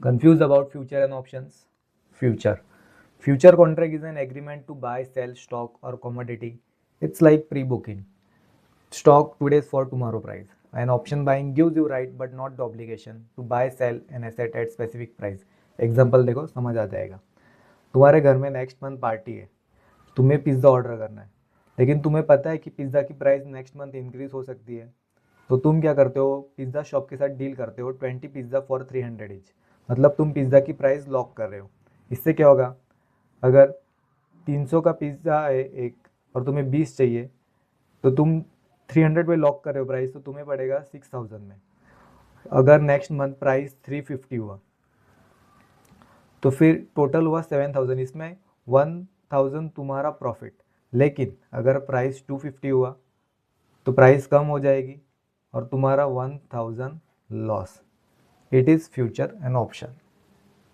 Confused about future and options? Future. Future contract is an agreement to buy, sell stock or commodity. It's like pre-booking. Stock today's for tomorrow price. An option buying gives you right but not the obligation to buy, sell an asset at specific price. Example देखो, समझ आ जाएगा। तुम्हारे घर में next month party है, तुम्हें pizza order करना है, लेकिन तुम्हें पता है कि पिज्ज़ा की प्राइस नेक्स्ट मंथ इंक्रीज हो सकती है। तो तुम क्या करते हो, पिज्ज़ा शॉप के साथ डील करते हो 20 पिज्ज़ा फॉर 300 ईच। मतलब तुम पिज्ज़ा की प्राइस लॉक कर रहे हो। इससे क्या होगा, अगर 300 का पिज्ज़ा है एक और तुम्हें 20 चाहिए, तो तुम 300 पे लॉक कर रहे हो प्राइस, तो तुम्हें पड़ेगा 6000 में। अगर नेक्स्ट मंथ प्राइस 350 हुआ तो फिर टोटल हुआ 7000, इसमें 1000 तुम्हारा प्रॉफिट। लेकिन अगर प्राइस 250 हुआ तो प्राइस कम हो जाएगी और तुम्हारा 1000 loss. It is future an option.